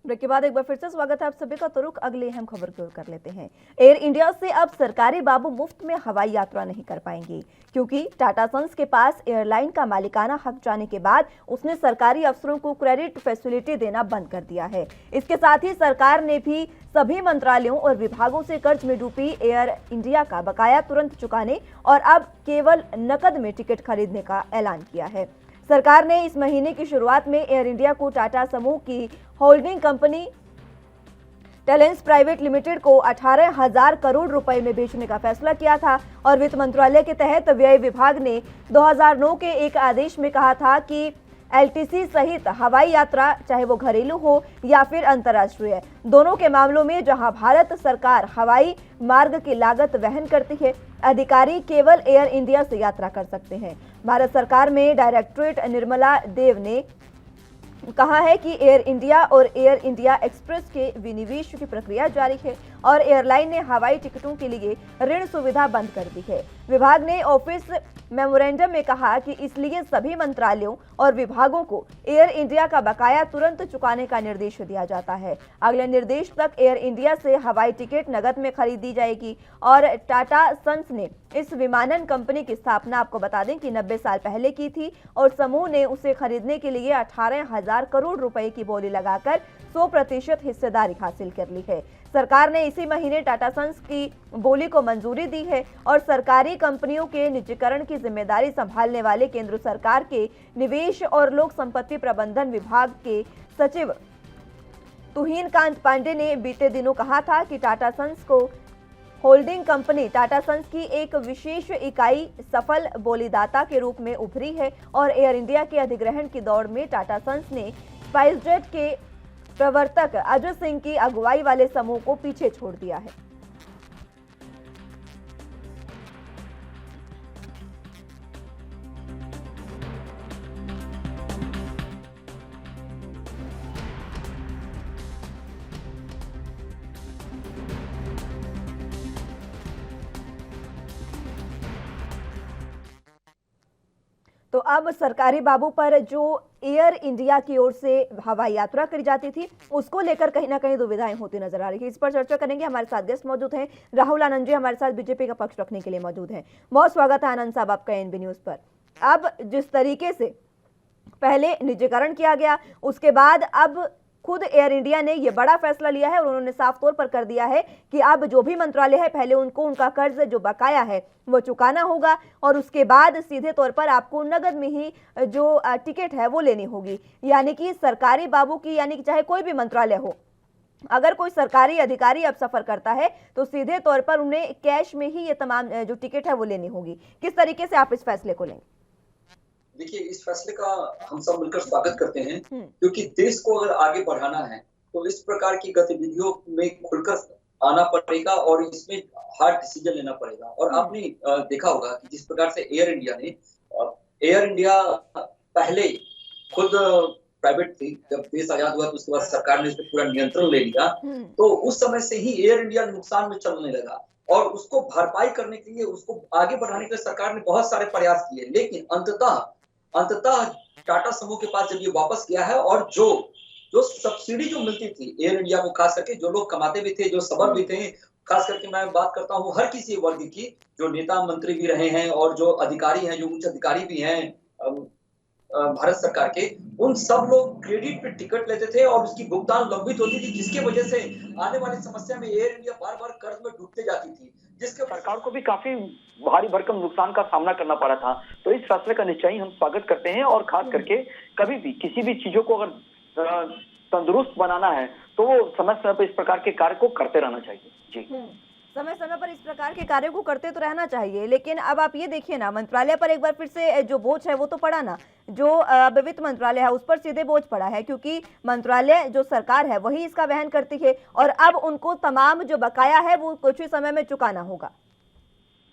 Break के बाद एक बार फिर से स्वागत है आप सभी का। तो रुक अगली अहम खबर की ओर कर लेते हैं। एयर इंडिया से अब सरकारी बाबू मुफ्त में हवाई यात्रा नहीं कर पाएंगे, क्योंकि टाटा सन्स के पास एयरलाइन का मालिकाना हक जाने के बाद उसने सरकारी अफसरों को क्रेडिट फैसिलिटी देना बंद कर दिया है। इसके साथ ही सरकार ने भी सभी मंत्रालयों और विभागों से कर्ज में डूबी एयर इंडिया का बकाया तुरंत चुकाने और अब केवल नकद में टिकट खरीदने का ऐलान किया है। सरकार ने इस महीने की शुरुआत में एयर इंडिया को टाटा समूह की होल्डिंग कंपनी टेलेंस प्राइवेट लिमिटेड को 18,000 करोड़ रुपए में बेचने का फैसला किया था और वित्त मंत्रालय के तहत व्यय विभाग ने 2009 के एक आदेश में कहा था कि एलटीसी सहित हवाई यात्रा, चाहे वो घरेलू हो या फिर अंतर्राष्ट्रीय, दोनों के मामलों में जहां भारत सरकार हवाई मार्ग की लागत वहन करती है, अधिकारी केवल एयर इंडिया से यात्रा कर सकते हैं। भारत सरकार में डायरेक्टरेट निर्मला देव ने कहा है कि एयर इंडिया और एयर इंडिया एक्सप्रेस के विनिवेश की प्रक्रिया जारी है और एयरलाइन ने हवाई टिकटों के लिए ऋण सुविधा बंद कर दी है। विभाग ने ऑफिस मेमोरेंडम में कहा कि इसलिए सभी मंत्रालयों और विभागों को एयर इंडिया का बकाया तुरंत चुकाने का निर्देश दिया जाता है। अगले निर्देश तक एयर इंडिया से हवाई टिकट नकद में खरीदी जाएगी और टाटा सन्स ने इस विमानन कंपनी की स्थापना, आपको बता दें कि 90 साल पहले की थी और समूह ने उसे खरीदने के लिए 18,000 करोड़ रुपए की बोली लगाकर 100% हिस्सेदारी हासिल कर ली है। सरकार ने इसी महीने टाटा सन्स की बोली को मंजूरी दी है और सरकारी कंपनियों के निजीकरण की जिम्मेदारी संभालने वाले केंद्र सरकार के निवेश और लोक संपत्ति प्रबंधन विभाग के सचिव तुहिन कांत पांडे ने बीते दिनों कहा था कि टाटा सन्स को होल्डिंग कंपनी टाटा सन्स की एक विशेष इकाई सफल बोलीदाता के रूप में उभरी है और एयर इंडिया के अधिग्रहण की दौड़ में टाटा सन्स ने स्पाइसजेट के प्रवर्तक अजय सिंह की अगुवाई वाले समूह को पीछे छोड़ दिया है। तो अब सरकारी बाबू पर जो एयर इंडिया की ओर से हवाई यात्रा करी जाती थी, उसको लेकर कहीं ना कहीं दुविधाएं होती नजर आ रही है। इस पर चर्चा करेंगे। हमारे साथ गेस्ट मौजूद हैं। राहुल आनंद जी हमारे साथ बीजेपी का पक्ष रखने के लिए मौजूद हैं। बहुत स्वागत है आनंद साहब आपका एनबी न्यूज पर। अब जिस तरीके से पहले निजीकरण किया गया, उसके बाद अब खुद एयर इंडिया ने यह बड़ा फैसला लिया है और उन्होंने साफ तौर पर कर दिया है कि अब जो भी मंत्रालय है, पहले उनको उनका कर्ज जो बकाया है वो चुकाना होगा और उसके बाद सीधे तौर पर आपको नगद में ही जो टिकट है वो लेनी होगी। यानी कि सरकारी बाबू की, यानी कि चाहे कोई भी मंत्रालय हो, अगर कोई सरकारी अधिकारी अब सफर करता है तो सीधे तौर पर उन्हें कैश में ही ये तमाम जो टिकट है वो लेनी होगी। किस तरीके से आप इस फैसले को लेंगे? देखिए, इस फैसले का हम सब मिलकर स्वागत करते हैं, क्योंकि देश को अगर आगे बढ़ाना है तो इस प्रकार की गतिविधियों में खुलकर आना पड़ेगा और इसमें हार्ड डिसीजन लेना पड़ेगा। और आपने देखा होगा कि जिस प्रकार से एयर इंडिया पहले खुद प्राइवेट थी, जब देश आजाद हुआ तो उसके बाद सरकार ने इस पर पूरा नियंत्रण ले लिया, तो उस समय से ही एयर इंडिया नुकसान में चलने लगा और उसको भरपाई करने के लिए, उसको आगे बढ़ाने के लिए सरकार ने बहुत सारे प्रयास किए, लेकिन अंततः टाटा समूह के पास जब ये वापस गया है और जो सब्सिडी जो मिलती थी एयर इंडिया को, खास करके जो लोग कमाते भी थे, जो सबक भी थे, खास करके मैं बात करता हूँ हर किसी वर्ग की, जो नेता मंत्री भी रहे हैं और जो अधिकारी हैं, जो उच्च अधिकारी भी हैं भारत सरकार के, उन सब लोग क्रेडिट पे टिकट लेते थे और उसकी भुगतान लंबित होती थी, जिसकी वजह से आने वाली समस्या में एयर इंडिया बार बार कर्ज में डूबते जाती थी, जिसके सरकार को भी काफी भारी भरकम नुकसान का सामना करना पड़ा था। तो इस फैसले का निश्चय हम स्वागत करते हैं और खास करके कभी भी किसी भी चीजों को अगर तंदुरुस्त बनाना है तो वो समय समय पर इस प्रकार के कार्य को करते रहना चाहिए। जी, समय समय पर इस प्रकार के कार्यों को करते तो रहना चाहिए, लेकिन अब आप ये देखिए ना, मंत्रालय पर एक बार फिर से जो बोझ है वो तो पड़ा ना, जो वित्त मंत्रालय है उस पर सीधे बोझ पड़ा है, क्योंकि मंत्रालय जो सरकार है वही इसका वहन करती है और अब उनको तमाम जो बकाया है वो कुछ ही समय में चुकाना होगा।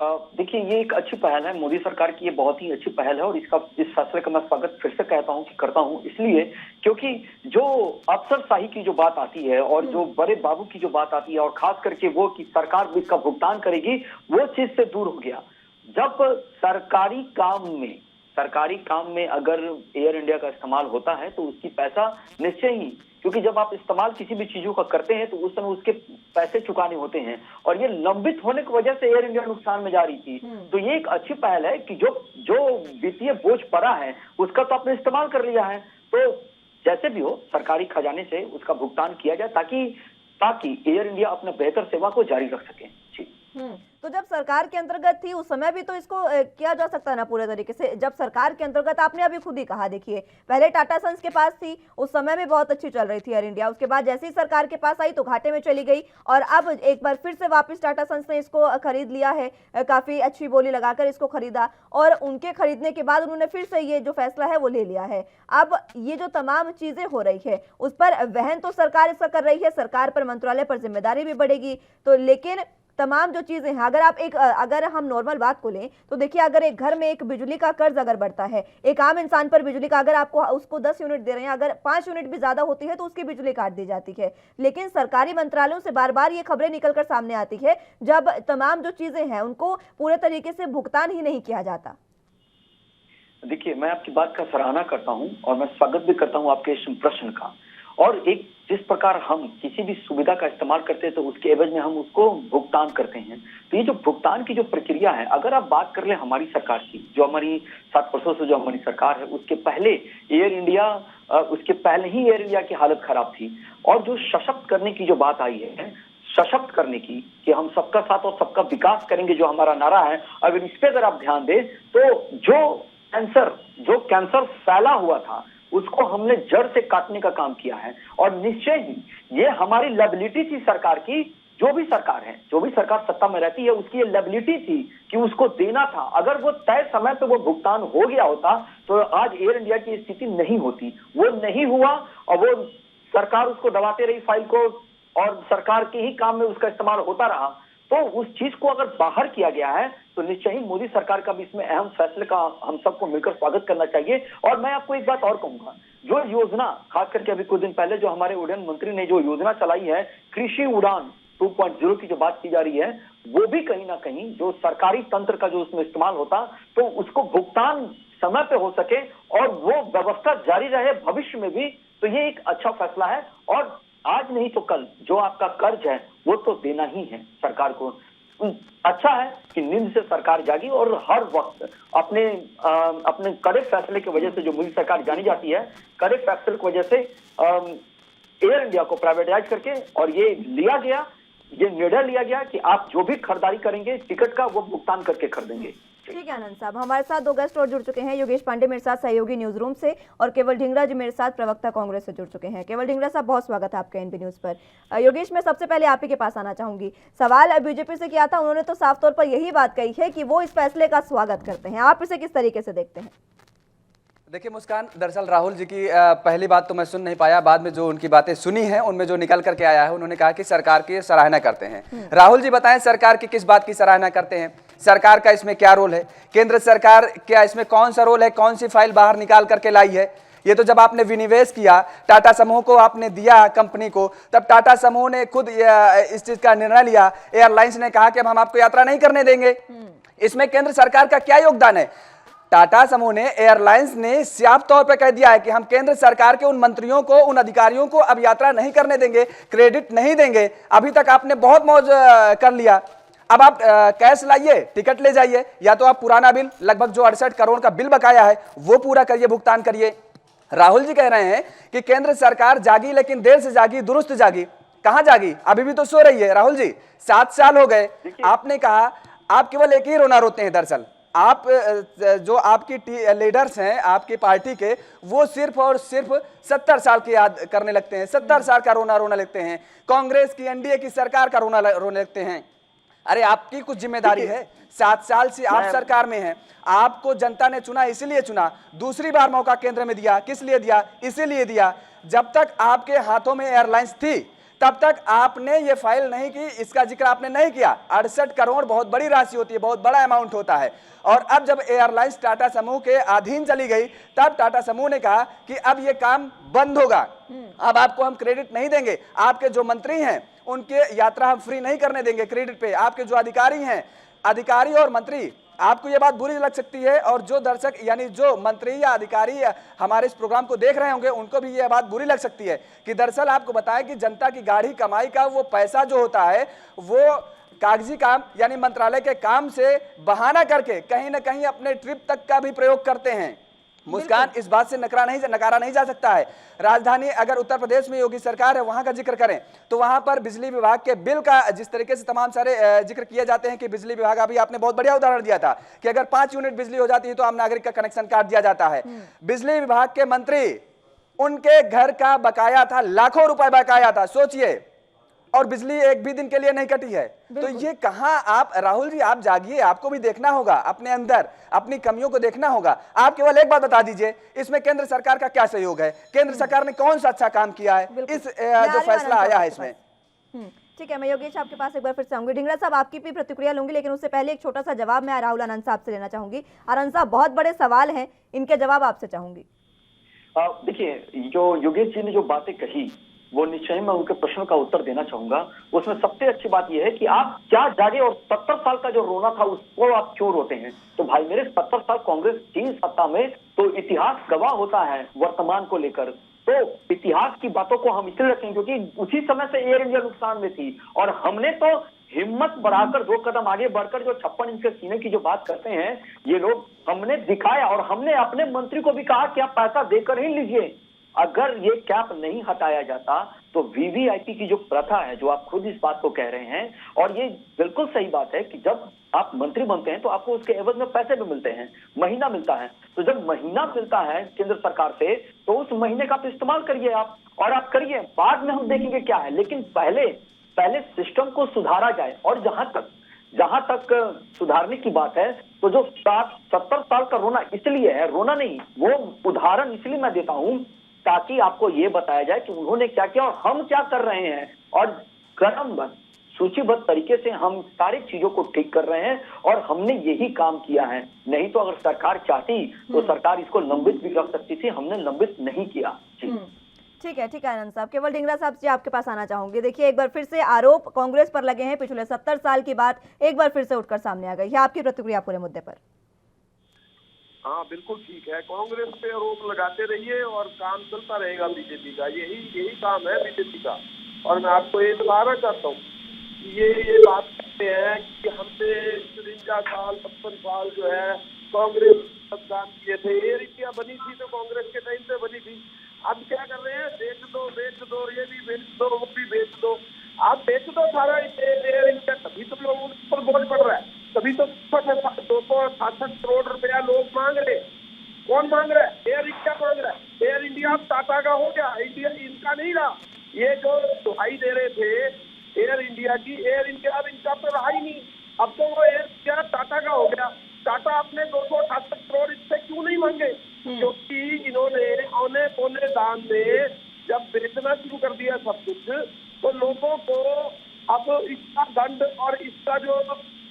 देखिए, ये एक अच्छी पहल है मोदी सरकार की, ये बहुत ही अच्छी पहल है और इस फैसले का मैं स्वागत फिर से कहता हूँ कि करता हूँ, इसलिए क्योंकि जो अफसरशाही की जो बात आती है और जो बड़े बाबू की जो बात आती है और खास करके वो कि सरकार इसका भुगतान करेगी, वो चीज से दूर हो गया। जब सरकारी काम में सरकारी काम में अगर एयर इंडिया का इस्तेमाल होता है तो उसकी पैसा निश्चय ही, क्योंकि जब आप इस्तेमाल किसी भी चीजों का करते हैं तो उस समय उसके पैसे चुकाने होते हैं, और ये लंबित होने की वजह से एयर इंडिया नुकसान में जा रही थी। तो ये एक अच्छी पहल है कि जो वित्तीय बोझ पड़ा है उसका तो आपने इस्तेमाल कर लिया है, तो जैसे भी हो सरकारी खजाने से उसका भुगतान किया जाए ताकि एयर इंडिया अपना बेहतर सेवा को जारी रख सके। जी। तो जब सरकार के अंतर्गत थी उस समय भी तो इसको किया जा सकता है ना पूरे तरीके से। जब सरकार के अंतर्गत, आपने अभी खुद ही कहा, देखिए पहले टाटा सन्स के पास थी, उस समय में बहुत अच्छी चल रही थी एयर इंडिया, उसके बाद जैसे ही सरकार के पास आई तो घाटे में चली गई, और अब एक बार फिर से वापस टाटा सन्स ने इसको खरीद लिया है, काफी अच्छी बोली लगाकर इसको खरीदा, और उनके खरीदने के बाद उन्होंने फिर से ये जो फैसला है वो ले लिया है। अब ये जो तमाम चीजें हो रही है उस पर वहन तो सरकार इसका कर रही है, सरकार पर, मंत्रालय पर जिम्मेदारी भी बढ़ेगी, तो लेकिन तमाम जो चीजें हैं, अगर हम नॉर्मल बात को लें तो देखिए, अगर एक घर में एक बिजली का कर्ज अगर बढ़ता है, एक आम इंसान पर बिजली का, अगर आपको उसको 10 यूनिट दे रहे हैं, अगर 5 यूनिट भी ज्यादा होती है तो उसकी बिजली काट दी जाती है। लेकिन सरकारी मंत्रालयों से बार बार ये खबरें निकलकर सामने आती है जब तमाम जो चीजें हैं उनको पूरे तरीके से भुगतान ही नहीं किया जाता। देखिए, मैं आपकी बात का सराहना करता हूं और मैं स्वागत भी करता हूं आपके इस प्रश्न का। और एक जिस प्रकार हम किसी भी सुविधा का इस्तेमाल करते हैं तो उसके एवज में हम उसको भुगतान करते हैं, तो ये जो भुगतान की जो प्रक्रिया है, अगर आप बात कर ले हमारी सरकार की, जो हमारी 7 वर्षों से जो हमारी सरकार है, उसके पहले ही एयर इंडिया की हालत खराब थी। और जो सशक्त करने की जो बात आई है, सशक्त करने की, कि हम सबका साथ और सबका विकास करेंगे, जो हमारा नारा है, अगर इस पे अगर आप ध्यान दें तो जो कैंसर फैला हुआ था उसको हमने जड़ से काटने का काम किया है। और निश्चय ही ये हमारी लायबिलिटी थी सरकार की, जो भी सरकार सत्ता में रहती है उसकी ये लायबिलिटी थी कि उसको देना था। अगर वो तय समय पे वो भुगतान हो गया होता तो आज एयर इंडिया की स्थिति नहीं होती। वो नहीं हुआ और वो सरकार उसको दबाते रही फाइल को, और सरकार के ही काम में उसका इस्तेमाल होता रहा। तो उस चीज को अगर बाहर किया गया है तो निश्चय ही मोदी सरकार का भी इसमें अहम फैसले का हम सबको मिलकर स्वागत करना चाहिए। और मैं आपको एक बात और कहूंगा, जो योजना खास करके अभी कुछ दिन पहले जो हमारे उड़ान मंत्री ने जो योजना चलाई है, कृषि उड़ान 2.0 की जो बात की जा रही है, वो भी कहीं ना कहीं जो सरकारी तंत्र का जो उसमें इस्तेमाल होता तो उसको भुगतान समय पे हो सके और वो व्यवस्था जारी रहे भविष्य में भी, तो ये एक अच्छा फैसला है। और आज नहीं तो कल जो आपका कर्ज है वो तो देना ही है सरकार को। अच्छा है कि नींद से सरकार जागी और हर वक्त अपने कड़े फैसले की वजह से, जो मोदी सरकार जानी जाती है, कड़े फैसले की वजह से एयर इंडिया को प्राइवेटाइज करके, और ये निर्णय लिया गया कि आप जो भी खरीदारी करेंगे टिकट का, वो भुगतान करके खरीदेंगे। ठीक है आनंद साहब, हमारे साथ 2 गेस्ट और जुड़ चुके हैं। योगेश पांडे मेरे साथ सहयोगी न्यूज रूम से, और केवल ढींगरा जी मेरे साथ प्रवक्ता कांग्रेस से जुड़ चुके हैं। केवल ढींगरा साहब, बहुत स्वागत है आपका एनबी न्यूज पर। योगेश, मैं सबसे पहले आप ही के पास आना चाहूंगी। सवाल बीजेपी से किया था, उन्होंने तो साफ तौर पर यही बात कही है कि वो इस फैसले का स्वागत करते हैं। आप इसे किस तरीके से देखते हैं? देखिए मुस्कान, दरअसल राहुल जी की पहली बात तो मैं सुन नहीं पाया, बाद में जो उनकी बातें सुनी हैं उनमें जो निकल करके आया है, उन्होंने कहा कि सरकार की सराहना करते हैं। राहुल जी बताएं, सरकार की किस बात की सराहना करते हैं? सरकार का इसमें क्या रोल है? केंद्र सरकार क्या इसमें कौन सा रोल है? कौन सी फाइल बाहर निकाल करके लाई है? ये तो जब आपने विनिवेश किया, टाटा समूह को आपने दिया कंपनी को, तब टाटा समूह ने खुद इस चीज का निर्णय लिया। एयरलाइंस ने कहा कि अब हम आपको यात्रा नहीं करने देंगे। इसमें केंद्र सरकार का क्या योगदान है? टाटा समूह ने, एयरलाइंस ने साफ तौर पर कह दिया है कि हम केंद्र सरकार के उन मंत्रियों को, उन अधिकारियों को अब यात्रा नहीं करने देंगे, क्रेडिट नहीं देंगे। अभी तक आपने बहुत मौज कर लिया, अब आप कैश लाइए, टिकट ले जाइए, या तो आप पुराना बिल, लगभग जो 68 करोड़ का बिल बकाया है, वो पूरा करिए, भुगतान करिए। राहुल जी कह रहे हैं कि केंद्र सरकार जागी, लेकिन देर से जागी, दुरुस्त जागी। कहां जागी? अभी भी तो सो रही है। राहुल जी, 7 साल हो गए, आपने कहा आप केवल एक ही रोना रोते हैं। दरअसल आप जो आपकी लीडर्स हैं आपकी पार्टी के, वो सिर्फ और सिर्फ 70 साल की याद करने लगते हैं, 70 साल का रोना रोने लगते हैं, कांग्रेस की, एनडीए की सरकार का रोना रोने लगते हैं। अरे आपकी कुछ जिम्मेदारी है, 7 साल से आप सरकार में हैं, आपको जनता ने चुना, इसीलिए चुना, दूसरी बार मौका केंद्र में दिया। किस लिए दिया? इसीलिए दिया, जब तक आपके हाथों में एयरलाइंस थी तब तक आपने ये फाइल नहीं की, इसका जिक्र आपने नहीं किया। 68 करोड़ बहुत बड़ी राशि होती है, बहुत बड़ा अमाउंट होता है। और अब जब एयरलाइंस टाटा समूह के अधीन चली गई, तब टाटा समूह ने कहा कि अब ये काम बंद होगा, अब आपको हम क्रेडिट नहीं देंगे, आपके जो मंत्री हैं उनके यात्रा हम फ्री नहीं करने देंगे क्रेडिट पे, आपके जो अधिकारी हैं, अधिकारी और मंत्री आपको ये बात बुरी लग सकती है और जो दर्शक यानी जो मंत्री या अधिकारी या हमारे इस प्रोग्राम को देख रहे होंगे उनको भी ये बात बुरी लग सकती है कि दरअसल आपको बताएं कि जनता की गाढ़ी कमाई का वो पैसा जो होता है वो कागजी काम यानी मंत्रालय के काम से बहाना करके कहीं ना कहीं अपने ट्रिप तक का भी प्रयोग करते हैं। मुस्कान, इस बात से नकारा नहीं जा सकता है। राजधानी अगर उत्तर प्रदेश में योगी सरकार है वहां का जिक्र करें तो वहां पर बिजली विभाग के बिल का जिस तरीके से तमाम सारे जिक्र किए जाते हैं कि बिजली विभाग, अभी आपने बहुत बढ़िया उदाहरण दिया था कि अगर 5 यूनिट बिजली हो जाती है तो आम नागरिक का कनेक्शन काट दिया जाता है। बिजली विभाग के मंत्री, उनके घर का बकाया था, लाखों रुपए बकाया था, सोचिए, और बिजली एक भी दिन के लिए नहीं कटी है। तो ये कहां आप राहुल जी, आप जागिए, आपको भी देखना होगा अपने अंदर, अपनी कमियों को देखना होगा। आप केवल एक बात बता दीजिए, इसमें केंद्र सरकार का क्या सहयोग है? केंद्र सरकार ने कौन सा अच्छा काम किया है इस जो फैसला आया है इसमें? ठीक है, मैं योगेश आपके पास एक बार फिर से आऊंगी। ढिंगरा साहब, आपकी भी प्रतिक्रिया लूंगी, लेकिन उससे पहले एक छोटा सा जवाब मैं राहुल आनंद साहब से लेना चाहूंगी। आनंद साहब, बहुत बड़े सवाल हैं, इनके जवाब आपसे चाहूंगी। देखिए, जो योगेश जी ने जो बातें कही वो निश्चय मैं उनके प्रश्न का उत्तर देना चाहूंगा। उसमें सबसे अच्छी बात यह है कि आप क्या जागे और 70 साल का जो रोना था उसको आप क्यों रोते हैं? तो भाई मेरे 70 साल कांग्रेस थी सत्ता में, तो इतिहास गवाह होता है वर्तमान को लेकर। तो इतिहास की बातों को हम इसलिए रखें क्योंकि उसी समय से एयर इंडिया नुकसान में थी और हमने तो हिम्मत बढ़ाकर 2 कदम आगे बढ़कर जो 56 इंच के सीने की जो बात करते हैं ये लोग, हमने दिखाया और हमने अपने मंत्री को भी कहा कि आप पैसा देकर ही लीजिए। अगर ये कैप नहीं हटाया जाता तो वीवीआईपी की जो प्रथा है, जो आप खुद इस बात को कह रहे हैं, और ये बिल्कुल सही बात है कि जब आप मंत्री बनते हैं तो आपको उसके एवज में पैसे भी मिलते हैं, महीना मिलता है। तो जब महीना मिलता है केंद्र सरकार से तो उस महीने का आप इस्तेमाल करिए आप, और आप करिए, बाद में हम देखेंगे क्या है। लेकिन पहले सिस्टम को सुधारा जाए। और जहां तक सुधारने की बात है तो जो 70 साल का रोना इसलिए है, रोना नहीं, वो उदाहरण इसलिए मैं देता हूं ताकि आपको ये बताया जाए कि उन्होंने क्या किया और हम क्या कर रहे हैं, और क्रमबद्ध सूचीबद्ध तरीके से हम सारी चीजों को ठीक कर रहे हैं और हमने यही काम किया है। नहीं तो अगर सरकार चाहती तो सरकार इसको लंबित भी रख सकती थी, हमने लंबित नहीं किया। ठीक है आनंद साहब। केवल ढिंगरा साहब जी आपके पास आना चाहूंगी। देखिए, एक बार फिर से आरोप कांग्रेस पर लगे हैं, पिछले 70 साल की बात एक बार फिर से उठकर सामने आ गई है। आपकी प्रतिक्रिया पूरे मुद्दे पर? हाँ, बिल्कुल ठीक है, कांग्रेस पे आरोप लगाते रहिए और काम चलता रहेगा बीजेपी का। यही काम है बीजेपी का। और मैं आपको ये बताना चाहता हूँ कि ये बात करते हैं कि हमने 53 साल 55 साल जो है कांग्रेस सब काम किए थे। एयर इंडिया बनी थी तो कांग्रेस के टाइम पे बनी थी। अब क्या कर रहे हैं, बेच दो, ये भी बेच दो, वो भी बेच दो। आप बेच दो सारा एयर इंडिया, तभी तो लोगों पर बोझ पड़ रहा है। तभी तो 266 करोड़ रुपया लोग मांग रहे। कौन मांग रहा है? एयर इंडिया मांग रहा है। एयर इंडिया अब टाटा का हो गया, इंडिया इनका नहीं रहा। ये जो दुहाई दे रहे थे एयर इंडिया की, एयर इंडिया अब इनका तो रहा ही नहीं। अब तो वो एयर इंडिया टाटा का हो गया। टाटा अपने 268 करोड़ इससे क्यों नहीं मांगे? क्योंकि इन्होंने औने पौने दाम में जब बेचना शुरू कर दिया सब कुछ, तो लोगों को अब इसका दंड और इसका जो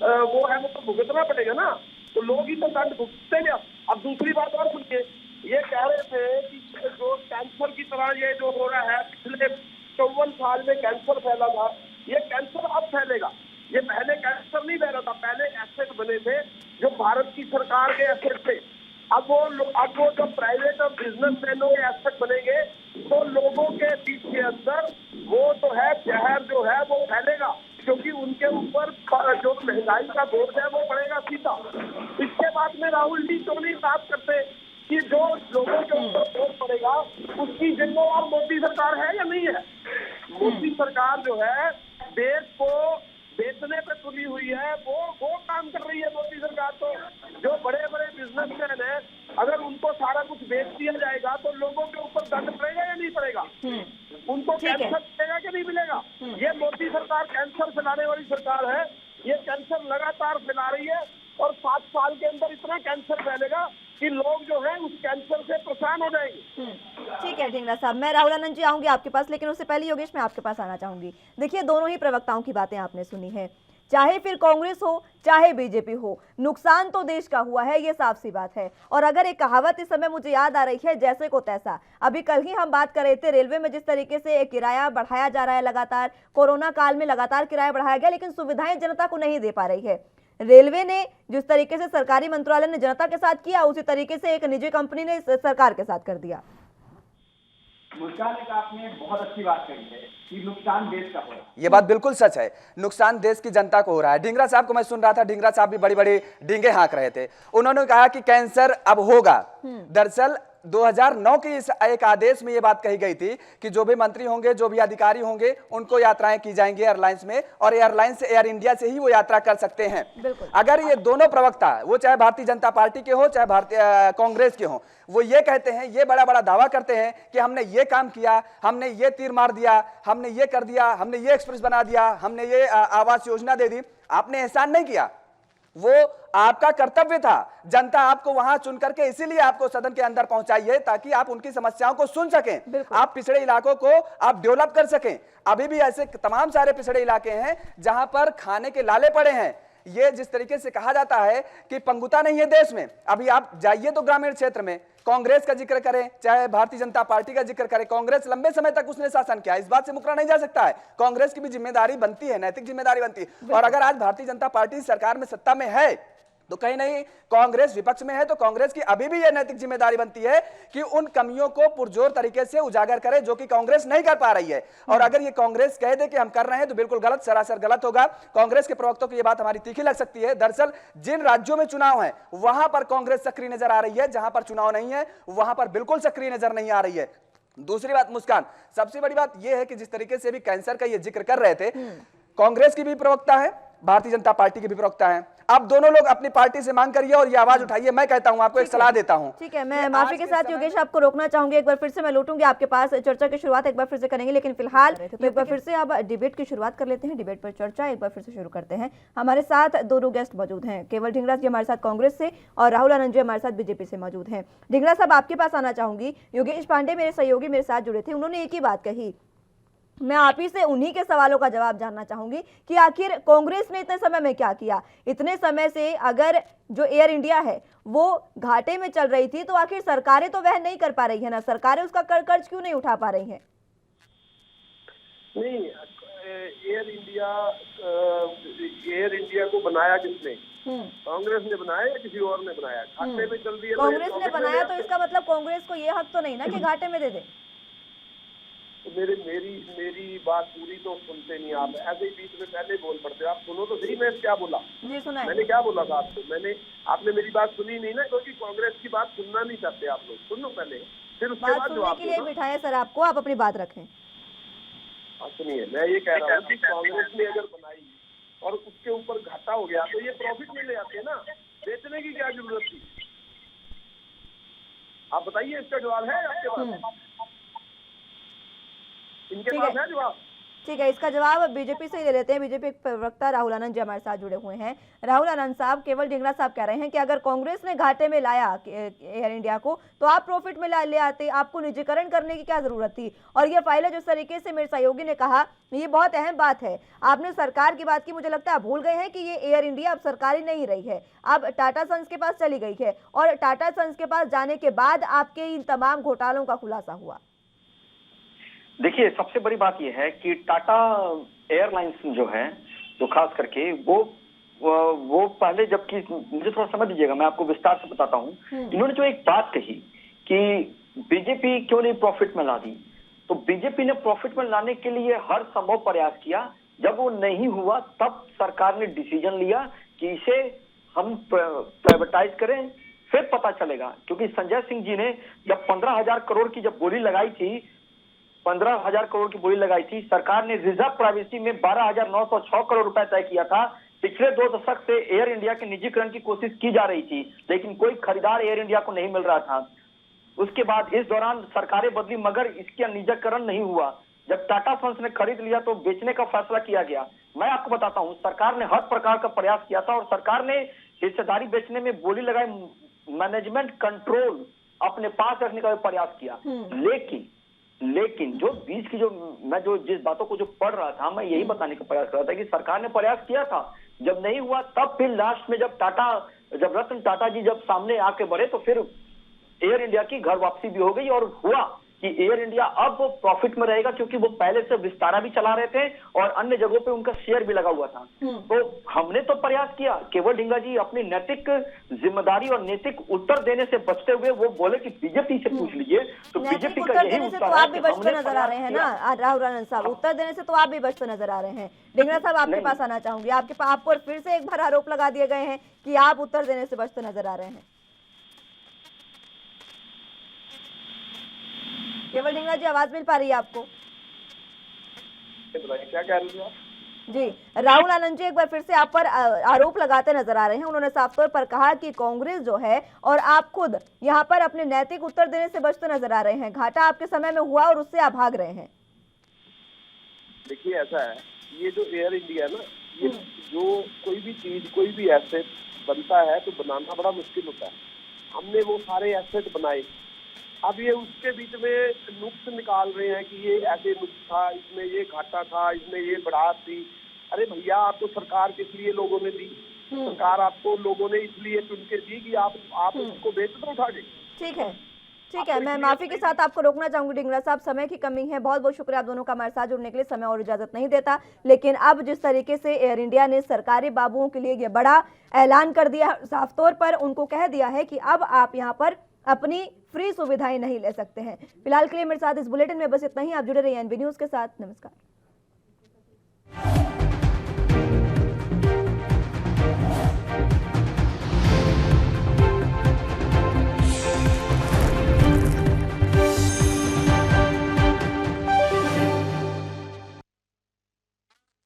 वो है वो तो भुगतना पड़ेगा ना। तो लोग ही तो दंड भुगतते हैं। अब दूसरी बात और सुनिए, ये कह रहे थे कि जो कैंसर की तरह ये जो हो रहा है, पिछले 54 साल में कैंसर फैला था, ये कैंसर अब फैलेगा। ये पहले कैंसर नहीं फैला था, पहले एसेट बने थे जो भारत की सरकार के एसेट थे। अब वो जो प्राइवेट और बिजनेसमैनों के एसेट बनेंगे तो लोगों के बीच के अंदर वो तो है जहर जो है वो फैलेगा, क्योंकि उनके ऊपर जो महंगाई का बोझ है वो पड़ेगा सीधा। इसके बाद में राहुल जी क्यों नहीं बात करते कि जो लोगों के ऊपर बोझ पड़ेगा उसकी जिम्मेदार मोदी सरकार है या नहीं है? मोदी सरकार जो है देश को बेचने पे तुली हुई है, वो काम कर रही है मोदी सरकार। तो जो बड़े बड़े बिजनेसमैन हैं, अगर उनको सारा कुछ बेच दिया जाएगा तो लोगों के ऊपर दंड पड़ेगा या नहीं पड़ेगा? उनको कैंसर मिलेगा कि नहीं मिलेगा? ये मोदी सरकार कैंसर फैलाने वाली सरकार है। ये कैंसर लगातार फैला रही है और 7 साल के अंदर इतना कैंसर फैलेगा कि लोग जो है उस कैंसर से परेशान हो जाएंगे। ठीक है ढिंगरा साहब, मैं राहुल आनंद जी आऊंगी आपके पास, लेकिन उससे पहले योगेश मैं आपके पास आना चाहूंगी। देखिए, दोनों ही प्रवक्ताओं की बातें आपने सुनी है, चाहे फिर कांग्रेस हो चाहे बीजेपी हो, नुकसान तो देश का हुआ है, ये साफ सी बात है। और अगर एक कहावत इस समय मुझे याद आ रही है, जैसे को तैसा। अभी कल ही हम बात कर रहे थे रेलवे में जिस तरीके से किराया बढ़ाया जा रहा है लगातार, कोरोना काल में लगातार किराया बढ़ाया गया, लेकिन सुविधाएं जनता को नहीं दे पा रही है। रेलवे ने जिस तरीके से सरकारी मंत्रालय ने जनता के साथ किया, उसी तरीके से एक निजी कंपनी ने सरकार के साथ कर दिया। मुस्कान ने कहा, आपने बहुत अच्छी बात कही है कि नुकसान देश का हो रहा है। ये बात बिल्कुल सच है, नुकसान देश की जनता को हो रहा है। ढींगरा साहब को मैं सुन रहा था, ढींगरा साहब भी बड़ी बड़ी डींगे हाँक रहे थे। उन्होंने कहा कि कैंसर अब होगा। दरअसल 2009 के इस एक आदेश में ये बात कही गई थी कि जो भी मंत्री होंगे, जो भी अधिकारी होंगे, उनको यात्राएं की जाएंगी एयरलाइंस में, और एयरलाइन से, एयर इंडिया से ही वो यात्रा कर सकते हैं। अगर ये दोनों प्रवक्ता, वो चाहे भारतीय जनता पार्टी के हो चाहे भारतीय कांग्रेस के हो, वो ये कहते हैं, ये बड़ा बड़ा दावा करते हैं कि हमने ये काम किया, हमने ये तीर मार दिया, हमने ये कर दिया, हमने ये एक्सप्रेस बना दिया, हमने ये आवास योजना दे दी, आपने एहसान नहीं किया, वो आपका कर्तव्य था। जनता आपको वहां चुन करके इसीलिए आपको सदन के अंदर पहुंचाई है ताकि आप उनकी समस्याओं को सुन सकें, आप पिछड़े इलाकों को आप डेवलप कर सकें। अभी भी ऐसे तमाम सारे पिछड़े इलाके हैं जहां पर खाने के लाले पड़े हैं। ये जिस तरीके से कहा जाता है कि पंगुता नहीं है देश में, अभी आप जाइए तो ग्रामीण क्षेत्र में, कांग्रेस का जिक्र करें चाहे भारतीय जनता पार्टी का जिक्र करें, कांग्रेस लंबे समय तक उसने शासन किया, इस बात से मुकरा नहीं जा सकता है। कांग्रेस की भी जिम्मेदारी बनती है, नैतिक जिम्मेदारी बनती है। और अगर आज भारतीय जनता पार्टी सरकार में, सत्ता में है, तो कहीं नहीं कांग्रेस विपक्ष में है, तो कांग्रेस की अभी भी यह नैतिक जिम्मेदारी बनती है कि उन कमियों को पुरजोर तरीके से उजागर करे जो कि कांग्रेस नहीं कर पा रही है। और अगर ये कांग्रेस कह दे कि हम कर रहे हैं तो बिल्कुल गलत, सरासर गलत होगा। कांग्रेस के प्रवक्तों की यह बात हमारी तीखी लग सकती है। दरअसल जिन राज्यों में चुनाव है वहां पर कांग्रेस सक्रिय नजर आ रही है, जहां पर चुनाव नहीं है वहां पर बिल्कुल सक्रिय नजर नहीं आ रही है। दूसरी बात मुस्कान, सबसे बड़ी बात यह है कि जिस तरीके से भी कैंसर का ये जिक्र कर रहे थे, कांग्रेस की भी प्रवक्ता है, भारतीय जनता पार्टी के भी प्रवक्ता हैं। आप दोनों लोग अपनी पार्टी से मांग करिए और ये आवाज उठाइए। मैं कहता हूं, आपको एक सलाह देता हूं। ठीक है, मैं माफी के साथ योगेश आपको रोकना चाहूंगी, एक बार फिर से मैं लौटूंगी आपके पास, चर्चा की शुरुआत एक बार फिर से करेंगे, लेकिन फिलहाल एक बार फिर से अब डिबेट की शुरुआत कर लेते हैं। डिबेट पर चर्चा एक बार फिर से शुरू करते हैं। हमारे साथ दोनों गेस्ट मौजूद हैं, केवल ढींगरा जी हमारे साथ कांग्रेस से और राहुल आनंद जी हमारे साथ बीजेपी से मौजूद हैं। ढींगरा साहब, आपके पास आना चाहूंगी। योगेश पांडे मेरे सहयोगी मेरे साथ जुड़े थे, उन्होंने एक ही बात कही, मैं आप ही से उन्हीं के सवालों का जवाब जानना चाहूंगी कि आखिर कांग्रेस ने इतने समय में क्या किया। इतने समय से अगर जो एयर इंडिया है वो घाटे में चल रही थी, तो आखिर सरकारें तो वह नहीं कर पा रही है ना, सरकारें उसका कर्ज क्यों नहीं उठा पा रही हैं? नहीं, एयर इंडिया को बनाया किसने? कांग्रेस ने बनाया या किसी और ने बनाया? घाटे में चल रही है, कांग्रेस ने बनाया, तो इसका मतलब कांग्रेस को ये हक तो नहीं ना कि घाटे में दे दे। तो मेरी बात पूरी तो सुनते नहीं आप, ऐसे ही बीच में पहले बोल पड़ते आप। सुनो तो सही, मैं क्या बोला, मैंने क्या बोला था आपको? आपने मेरी बात सुनी नहीं ना, क्योंकि कांग्रेस की बात सुनना नहीं चाहते आप लोग। सुनो पहले, फिर उसके बाद जवाब के लिए बिठाया सर आपको, आप अपनी बात रखें। सुनिए, मैं ये कह रहा हूँ कि कांग्रेस ने अगर बनाई और उसके ऊपर घाटा हो गया तो ये प्रॉफिट में ले आते हैं ना, बेचने की क्या जरूरत थी? आप बताइए, इसका जवाब है आपके पास? इनके पास है जवाब? ठीक है, इसका जवाब बीजेपी से ही ले लेते हैं। बीजेपी के प्रवक्ता राहुल आनंद जी हमारे साथ जुड़े हुए हैं। राहुल आनंद साहब, केवल ढींगरा साहब कह रहे हैं कि अगर कांग्रेस ने घाटे में लाया एयर इंडिया को, तो आप प्रॉफिट में ले आते, आपको निजीकरण करने की क्या जरूरत थी? और ये फाइल है, जिस तरीके से मेरे सहयोगी ने कहा, ये बहुत अहम बात है। आपने सरकार की बात की, मुझे लगता है आप भूल गए हैं कि ये एयर इंडिया अब सरकारी नहीं रही है, अब टाटा सन्स के पास चली गई है, और टाटा सन्स के पास जाने के बाद आपके इन तमाम घोटालों का खुलासा हुआ। देखिए, सबसे बड़ी बात यह है कि टाटा एयरलाइंस जो है, जो खास करके वो पहले, जबकि मुझे थोड़ा समझ दीजिएगा, मैं आपको विस्तार से बताता हूँ। इन्होंने जो एक बात कही कि बीजेपी क्यों नहीं प्रॉफिट में ला दी, तो बीजेपी ने प्रॉफिट में लाने के लिए हर संभव प्रयास किया। जब वो नहीं हुआ तब सरकार ने डिसीजन लिया कि इसे हम प्राइवेटाइज करें, फिर पता चलेगा। क्योंकि संजय सिंह जी ने जब 15,000 करोड़ की जब बोली लगाई थी, 15,000 करोड़ की बोली लगाई थी, सरकार ने रिजर्व प्राइवेसी में 12,906 करोड़ रुपए तय किया था। पिछले 2 दशक से एयर इंडिया के निजीकरण की कोशिश की जा रही थी, लेकिन कोई खरीदार एयर इंडिया को नहीं मिल रहा था। उसके बाद इस दौरान सरकारें बदली, मगर इसका निजीकरण नहीं हुआ। जब टाटा सन्स ने खरीद लिया तो बेचने का फैसला किया गया। मैं आपको बताता हूं, सरकार ने हर प्रकार का प्रयास किया था और सरकार ने हिस्सेदारी बेचने में बोली लगाई, मैनेजमेंट कंट्रोल अपने पास रखने का प्रयास किया। लेकिन जो बीच की जिस बातों को जो पढ़ रहा था, मैं यही बताने का प्रयास कर रहा था कि सरकार ने प्रयास किया था, जब नहीं हुआ तब फिर लास्ट में जब रतन टाटा जी जब सामने आके बढ़े तो फिर एयर इंडिया की घर वापसी भी हो गई और हुआ। कि एयर इंडिया अब प्रॉफिट में रहेगा, क्योंकि वो पहले से विस्तारा भी चला रहे थे और अन्य जगहों पे उनका शेयर भी लगा हुआ था। तो हमने तो प्रयास किया, केवल ढींगा जी अपनी नैतिक जिम्मेदारी और नैतिक उत्तर देने से बचते हुए वो बोले कि बीजेपी से पूछ लीजिए, तो बीजेपी का यही उत्तर उत्तर आप है भी कि बचते हमने नजर आ रहे हैं ना राहुल आनंद साहब, उत्तर देने से तो आप भी बचते नजर आ रहे हैं। ढींगरा साहब आपके नहीं। पास आना चाहूंगी, आपको फिर से एक बार आरोप लगा दिए गए हैं कि आप उत्तर देने से बचते नजर आ रहे हैं। केवल ढींगरा जी, आवाज मिल पा रही है आपको? क्या कह रही हैं आप? जी, राहुल आनंद जी एक बार फिर से आप पर आरोप लगाते नजर आ रहे हैं। उन्होंने साफ तौर पर कहा कि कांग्रेस जो है और आप खुद यहाँ पर अपने नैतिक उत्तर देने से बचते नजर आ रहे हैं। घाटा आपके समय में हुआ और उससे आप भाग रहे हैं। देखिए ऐसा है, ये जो एयर इंडिया है ना, ये जो कोई भी चीज, कोई भी एसेट बनता है तो बनाना बड़ा मुश्किल होता है। हमने वो सारे एसेट बनाए, अब ये उसके बीच में नुक्स निकाल रहे हैं कि ये ऐसे नुक्स था, इसमें ये घाटा था, इसमें ये बढ़ात थी। अरे भैया, आपको सरकार किस लिए लोगों ने दी? सरकार आपको लोगों ने इसलिए चुन के दी कि आप उसको बेच दो उठा के। ठीक है, मैं माफी के साथ आपको रोकना चाहूंगी ढींगरा साहब, समय की कमी है। बहुत बहुत शुक्रिया आप दोनों का हमारे साथ जुड़ने के लिए। समय और इजाजत नहीं देता, लेकिन अब जिस तरीके से एयर इंडिया ने सरकारी बाबुओं के लिए ये बड़ा ऐलान कर दिया, साफ तौर पर उनको कह दिया है कि अब आप यहाँ पर अपनी फ्री सुविधाएं नहीं ले सकते हैं। फिलहाल के लिए मेरे साथ इस बुलेटिन में बस इतना ही। आप जुड़े रहिए एनबी न्यूज के साथ। नमस्कार।